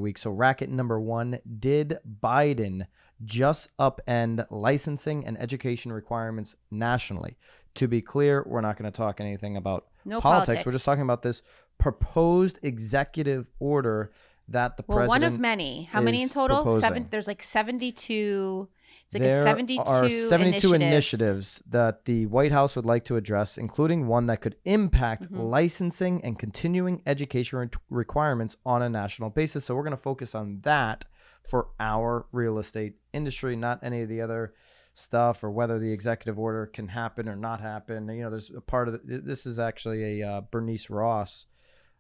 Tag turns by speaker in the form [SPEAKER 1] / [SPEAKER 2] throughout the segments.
[SPEAKER 1] week. So racket number 1, did Biden just upend licensing and education requirements nationally? To be clear, we're not going to talk anything about politics. We're just talking about this proposed executive order that the president
[SPEAKER 2] one of many. How many in total?
[SPEAKER 1] Proposing.
[SPEAKER 2] There's like 72. It's like
[SPEAKER 1] there
[SPEAKER 2] 72
[SPEAKER 1] initiatives that the White House would like to address, including one that could impact licensing and continuing education requirements on a national basis. So we're going to focus on that for our real estate industry, not any of the other stuff or whether the executive order can happen or not happen. You know, there's a part of this is actually a Bernice Ross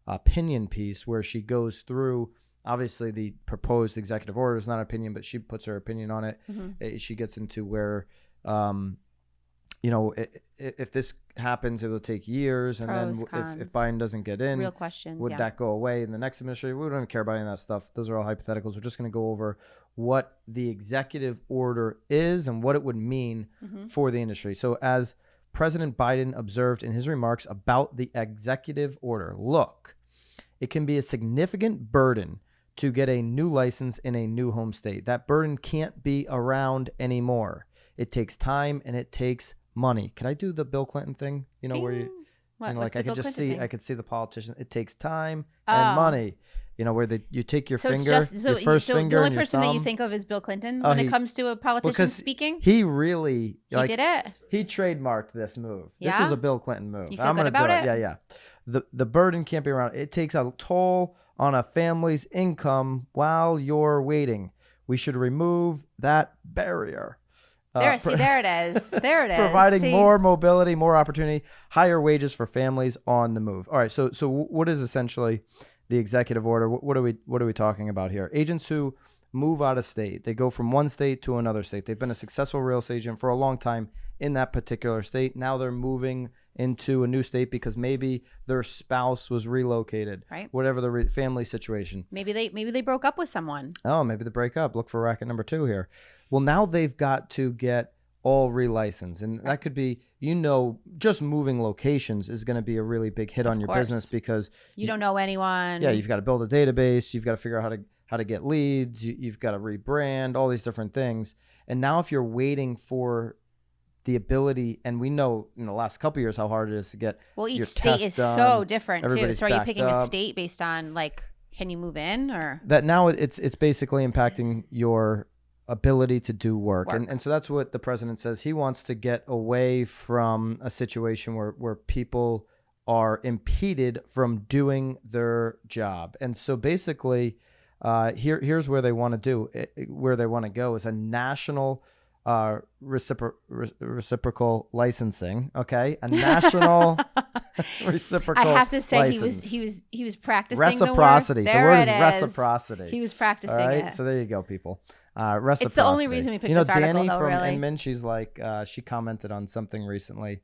[SPEAKER 1] opinion piece where she goes through. Obviously, the proposed executive order is not opinion, but she puts her opinion on it. She gets into where, you know, if this happens, it will take years. And then if Biden doesn't get in,
[SPEAKER 2] real questions,
[SPEAKER 1] would that go away in the next administration? We don't even care about any of that stuff. Those are all hypotheticals. We're just going to go over what the executive order is and what it would mean for the industry. So as President Biden observed in his remarks about the executive order, look, it can be a significant burden to get a new license in a new home state. That burden can't be around anymore. It takes time and it takes money. Can I do the Bill Clinton thing? You know, where you know, like I could just see, I could see the politician. It takes time and money. You know, where you take your finger, your first finger,
[SPEAKER 2] the only
[SPEAKER 1] and your
[SPEAKER 2] person
[SPEAKER 1] thumb.
[SPEAKER 2] that you think of is Bill Clinton when it comes to a politician speaking.
[SPEAKER 1] He really
[SPEAKER 2] he did it.
[SPEAKER 1] He trademarked this move.
[SPEAKER 2] Yeah?
[SPEAKER 1] This is a Bill Clinton move.
[SPEAKER 2] You feel good about it?
[SPEAKER 1] Yeah. The burden can't be around. It takes a toll on a family's income while you're waiting. We should remove that barrier.
[SPEAKER 2] There it is. There it is.
[SPEAKER 1] Providing more mobility, more opportunity, higher wages for families on the move. All right. So what is essentially the executive order? What are we talking about here? Agents who move out of state, they go from one state to another state. They've been a successful real estate agent for a long time in that particular state. Now they're moving into a new state because maybe their spouse was relocated,
[SPEAKER 2] right?
[SPEAKER 1] Whatever the family situation.
[SPEAKER 2] Maybe they broke up with someone.
[SPEAKER 1] Oh, maybe they break up. Look for racket number 2 here. Well, now they've got to get all relicensed, and that could be, you know, just moving locations is going to be a really big hit on your business because
[SPEAKER 2] you don't know anyone.
[SPEAKER 1] Yeah, you've got to build a database. You've got to figure out how to get leads. You've got to rebrand, all these different things. And now if you're waiting for the ability, and we know in the last couple of years how hard it is to get
[SPEAKER 2] each state is
[SPEAKER 1] done.
[SPEAKER 2] So different too. So are you picking
[SPEAKER 1] a
[SPEAKER 2] state based on like, can you move in or
[SPEAKER 1] that? Now it's basically impacting your ability to do work. And so that's what the president says. He wants to get away from a situation where people are impeded from doing their job. And so basically here's where they want to go is a national reciprocal licensing. Okay, a national reciprocal.
[SPEAKER 2] I have to say
[SPEAKER 1] license.
[SPEAKER 2] he was practicing
[SPEAKER 1] reciprocity.
[SPEAKER 2] The
[SPEAKER 1] word is reciprocity.
[SPEAKER 2] He was practicing it.
[SPEAKER 1] So there you go, people. Reciprocity.
[SPEAKER 2] It's the only reason we picked this article.
[SPEAKER 1] Danny
[SPEAKER 2] though,
[SPEAKER 1] from
[SPEAKER 2] really.
[SPEAKER 1] Inman, she's like, she commented on something recently.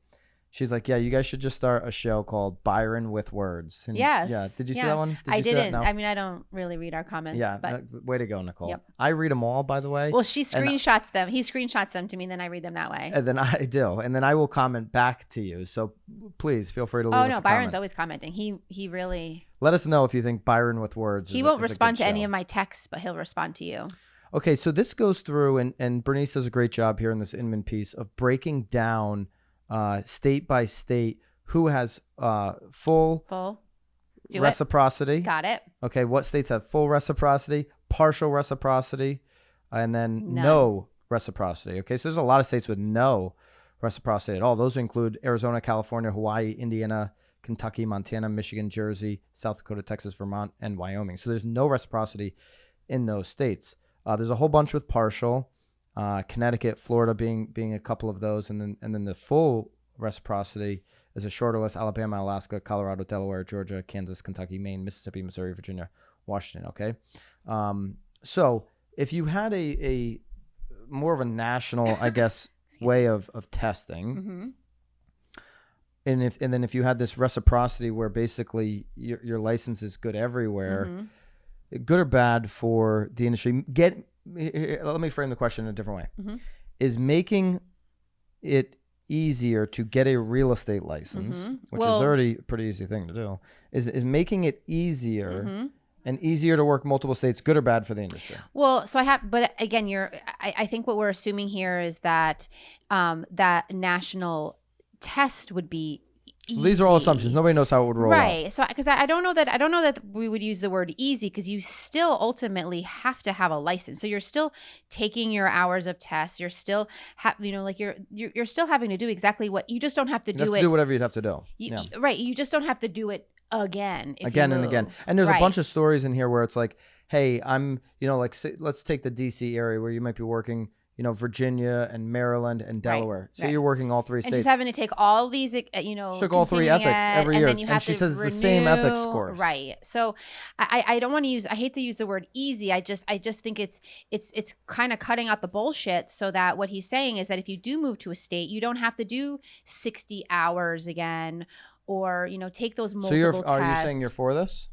[SPEAKER 1] She's like, yeah, you guys should just start a show called Byron with Words. And
[SPEAKER 2] yes.
[SPEAKER 1] Yeah. Did you see that one?
[SPEAKER 2] I didn't. I mean, I don't really read our comments.
[SPEAKER 1] Yeah.
[SPEAKER 2] But
[SPEAKER 1] way to go, Nicole.
[SPEAKER 2] Yep.
[SPEAKER 1] I read them all, by the way.
[SPEAKER 2] Well, she screenshots them. He screenshots them to me, and then I read them that way.
[SPEAKER 1] And then I do. And then I will comment back to you. So please feel free to leave us a comment.
[SPEAKER 2] Byron's always commenting. He really...
[SPEAKER 1] Let us know if you think Byron with Words
[SPEAKER 2] He won't respond to any of my texts, but he'll respond to you.
[SPEAKER 1] Okay, so this goes through, and Bernice does a great job here in this Inman piece of breaking down state by state who has full reciprocity.
[SPEAKER 2] Got it.
[SPEAKER 1] Okay, what states have full reciprocity, partial reciprocity, and then no reciprocity. Okay, so there's a lot of states with no reciprocity at all. Those include Arizona, California, Hawaii, Indiana, Kentucky, Montana, Michigan, Jersey, South Dakota, Texas, Vermont, and Wyoming. So there's no reciprocity in those states. There's a whole bunch with partial, Connecticut, Florida being a couple of those, and then the full reciprocity is a shorter list: Alabama, Alaska, Colorado, Delaware, Georgia, Kansas, Kentucky, Maine, Mississippi, Missouri, Virginia, Washington. Okay, so if you had a more of a national, I guess, way of testing, and then if you had this reciprocity where basically your license is good everywhere. Good or bad for the industry? Let me frame the question in a different way. Is making it easier to get a real estate license, which is already a pretty easy thing to do, is making it easier and easier to work multiple states, good or bad for the industry?
[SPEAKER 2] Well, but again, I think what we're assuming here is that that national test would be easy.
[SPEAKER 1] These are all assumptions. Nobody knows how it would roll out.
[SPEAKER 2] Right. So, because I don't know that we would use the word easy, because you still ultimately have to have a license. So you're still taking your hours of tests. You're still you're still having to do exactly what you just don't have to do it.
[SPEAKER 1] Do whatever you'd have to do.
[SPEAKER 2] Right. You just don't have to do it again and
[SPEAKER 1] again. And there's a bunch of stories in here where it's like, hey, I'm, let's take the DC area where you might be working, Virginia and Maryland and Delaware. So you're working all 3 states.
[SPEAKER 2] And she's having to take all these,
[SPEAKER 1] took all 3 ethics every year. And she says it's the same ethics course.
[SPEAKER 2] Right. So I don't want to I hate to use the word easy. I just think it's kind of cutting out the bullshit, so that what he's saying is that if you do move to a state, you don't have to do 60 hours again, or, take those multiple tests.
[SPEAKER 1] Are you saying you're for this?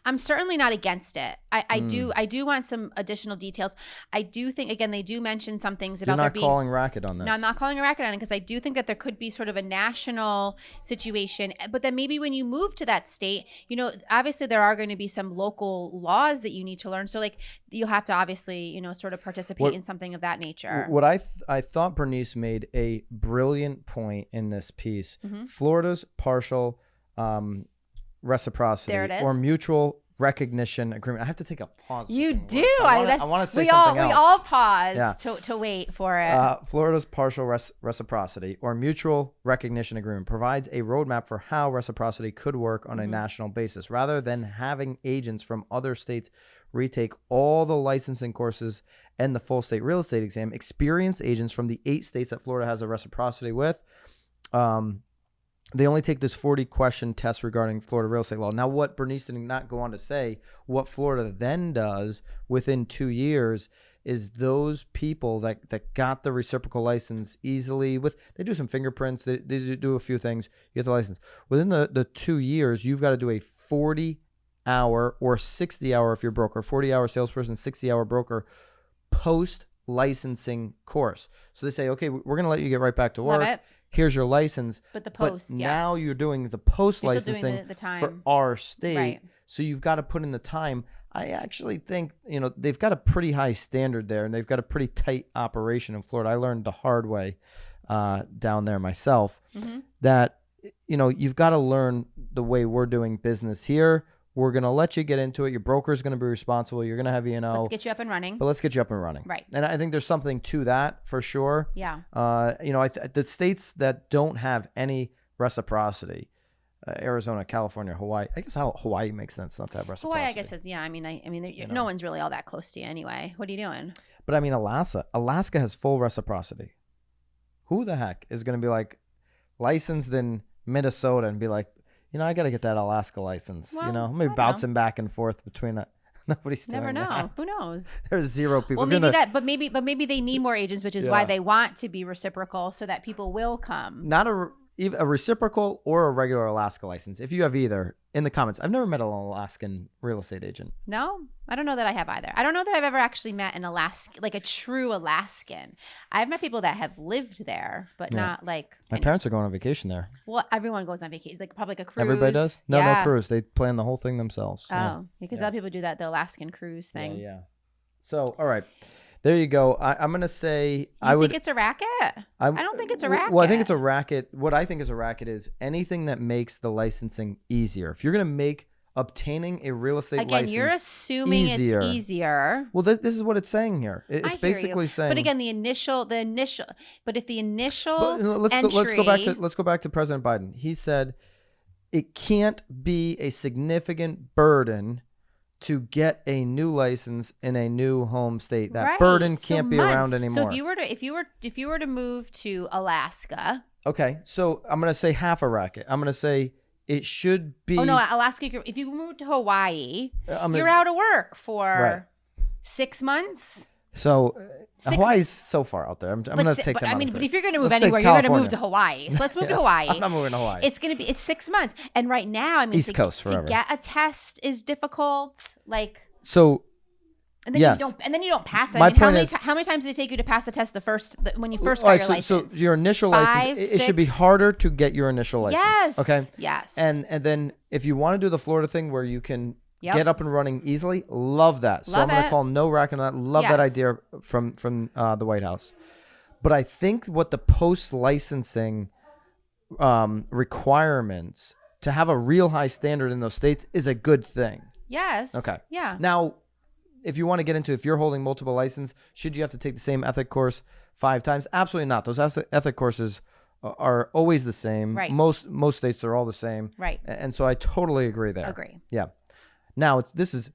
[SPEAKER 2] I'm certainly not against it. I do want some additional details. I do think, again, they do mention some things about
[SPEAKER 1] there being... You're not calling racket on this.
[SPEAKER 2] No, I'm not calling a racket on it, because I do think that there could be sort of a national situation. But then maybe when you move to that state, obviously there are going to be some local laws that you need to learn. So you'll have to obviously, sort of participate in something of that nature.
[SPEAKER 1] What I thought Bernice made a brilliant point in this piece. Mm-hmm. Florida's partial reciprocity or mutual recognition agreement. I have to take a pause.
[SPEAKER 2] You do.
[SPEAKER 1] I want to say something else.
[SPEAKER 2] We all pause to wait for it.
[SPEAKER 1] Florida's partial reciprocity or mutual recognition agreement provides a roadmap for how reciprocity could work on a national basis, rather than having agents from other states retake all the licensing courses and the full state real estate exam. Experienced agents from the 8 states that Florida has a reciprocity with, they only take this 40-question test regarding Florida real estate law. Now, what Bernice did not go on to say, what Florida then does within 2 years is those people that got the reciprocal license easily, they do some fingerprints, they do a few things, you get the license. Within the 2 years, you've got to do a 40-hour or 60-hour if you're a broker, 40-hour salesperson, 60-hour broker, post-licensing course. So they say, okay, we're going to let you get right back to work.
[SPEAKER 2] Love it.
[SPEAKER 1] Here's your license.
[SPEAKER 2] But the post,
[SPEAKER 1] now you're doing the post licensing
[SPEAKER 2] the time
[SPEAKER 1] for our state.
[SPEAKER 2] Right.
[SPEAKER 1] So you've got to put in the time. I actually think, they've got a pretty high standard there, and they've got a pretty tight operation in Florida. I learned the hard way down there myself that, you've got to learn the way we're doing business here. We're going to let you get into it. Your broker is going to be responsible. You're going to have
[SPEAKER 2] Let's get you up and running.
[SPEAKER 1] But let's get you up and running.
[SPEAKER 2] Right.
[SPEAKER 1] And I think there's something to that for sure.
[SPEAKER 2] Yeah.
[SPEAKER 1] The states that don't have any reciprocity, Arizona, California, Hawaii. I guess Hawaii makes sense not to have reciprocity.
[SPEAKER 2] Hawaii, I guess, is, no one's really all that close to you anyway. What are you doing?
[SPEAKER 1] But Alaska has full reciprocity. Who the heck is going to be licensed in Minnesota and be like, I got to get that Alaska license.
[SPEAKER 2] Well,
[SPEAKER 1] maybe bouncing back and forth between that. Nobody's doing
[SPEAKER 2] Never know.
[SPEAKER 1] that.
[SPEAKER 2] Who knows?
[SPEAKER 1] There's 0 people.
[SPEAKER 2] Well, but maybe they need more agents, which is why they want to be reciprocal, so that people will come.
[SPEAKER 1] Not a reciprocal or a regular Alaska license. If you have either, in the comments. I've never met an Alaskan real estate agent.
[SPEAKER 2] No, I don't know that I have either. I don't know that I've ever actually met an a true Alaskan. I've met people that have lived there, but not
[SPEAKER 1] My parents are going on vacation there.
[SPEAKER 2] Well, everyone goes on vacation, probably a cruise.
[SPEAKER 1] Everybody does? No cruise. They plan the whole thing themselves.
[SPEAKER 2] Because other people do that, the Alaskan cruise thing.
[SPEAKER 1] Yeah. So, all right. There you go. I'm going to say
[SPEAKER 2] You think it's a racket? I don't think it's a racket.
[SPEAKER 1] Well, I think it's a racket. What I think is a racket is anything that makes the licensing easier. If you're going to make obtaining a real estate license
[SPEAKER 2] you're assuming it's easier.
[SPEAKER 1] Well, this is what it's saying here. It's basically saying.
[SPEAKER 2] But again, the initial. But if the initial
[SPEAKER 1] let's go back to President Biden. He said it can't be a significant burden to get a new license in a new home state. That burden can't be around anymore.
[SPEAKER 2] So if you were to move to Alaska.
[SPEAKER 1] Okay, so I'm gonna say half a racket. I'm gonna say it should be.
[SPEAKER 2] Oh no, Alaska. If you move to Hawaii, you're out of work for 6 months.
[SPEAKER 1] So Hawaii's so far out there. I'm going to take them out.
[SPEAKER 2] But if you're going to move anywhere, you're going to move to Hawaii. So let's move to Hawaii.
[SPEAKER 1] I'm not moving to Hawaii.
[SPEAKER 2] It's 6 months. And right now,
[SPEAKER 1] East Coast forever.
[SPEAKER 2] To get a test is difficult. And then you don't pass it. How many times did it take you to pass the test when you first got your license?
[SPEAKER 1] So your initial license, it should be harder to get your initial license.
[SPEAKER 2] Yes.
[SPEAKER 1] Okay.
[SPEAKER 2] Yes.
[SPEAKER 1] And then if you want to do the Florida thing where you can
[SPEAKER 2] Yep.
[SPEAKER 1] get up and running easily. Love that. So
[SPEAKER 2] Love
[SPEAKER 1] I'm going to
[SPEAKER 2] it.
[SPEAKER 1] call no rack on that. Love that
[SPEAKER 2] Yes.
[SPEAKER 1] idea from the White House. But I think what the post-licensing requirements to have a real high standard in those states is a good thing.
[SPEAKER 2] Yes.
[SPEAKER 1] Okay.
[SPEAKER 2] Yeah.
[SPEAKER 1] Now, if you want to get into if you're holding multiple license, should you have to take the same ethic course 5 times? Absolutely not. Those ethic courses are always the same.
[SPEAKER 2] Right.
[SPEAKER 1] Most states are all the same.
[SPEAKER 2] Right.
[SPEAKER 1] And so I totally agree there.
[SPEAKER 2] Agree.
[SPEAKER 1] Yeah. Now, this is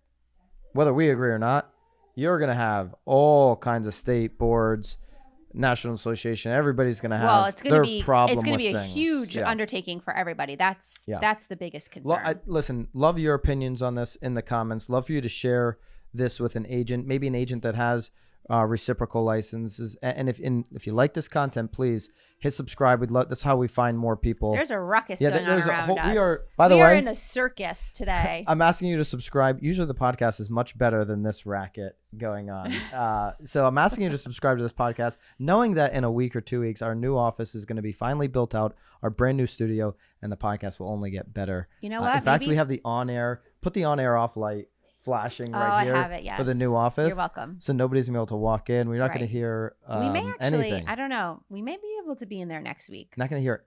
[SPEAKER 1] whether we agree or not, you're going to have all kinds of state boards, National Association. Everybody's going to have their problem.
[SPEAKER 2] It's going to be a
[SPEAKER 1] things.
[SPEAKER 2] huge undertaking for everybody. That's the biggest concern.
[SPEAKER 1] Listen, love your opinions on this in the comments. Love for you to share this with an agent, maybe an agent that has reciprocal licenses. And if you like this content, please hit subscribe. That's how we find more people.
[SPEAKER 2] There's a ruckus going on around us.
[SPEAKER 1] We
[SPEAKER 2] are in a circus today.
[SPEAKER 1] I'm asking you to subscribe. Usually the podcast is much better than this racket going on. So I'm asking you to subscribe to this podcast, knowing that in a week or 2 weeks, our new office is going to be finally built out, our brand new studio, and the podcast will only get better.
[SPEAKER 2] You know what?
[SPEAKER 1] In fact, we have the put the on-air off light flashing right here
[SPEAKER 2] I have it, yes.
[SPEAKER 1] for the new office.
[SPEAKER 2] You're welcome.
[SPEAKER 1] So nobody's going to be able to walk in. We're not going to hear
[SPEAKER 2] we may actually,
[SPEAKER 1] anything.
[SPEAKER 2] I don't know. We may be able to be in there next week.
[SPEAKER 1] Not going to hear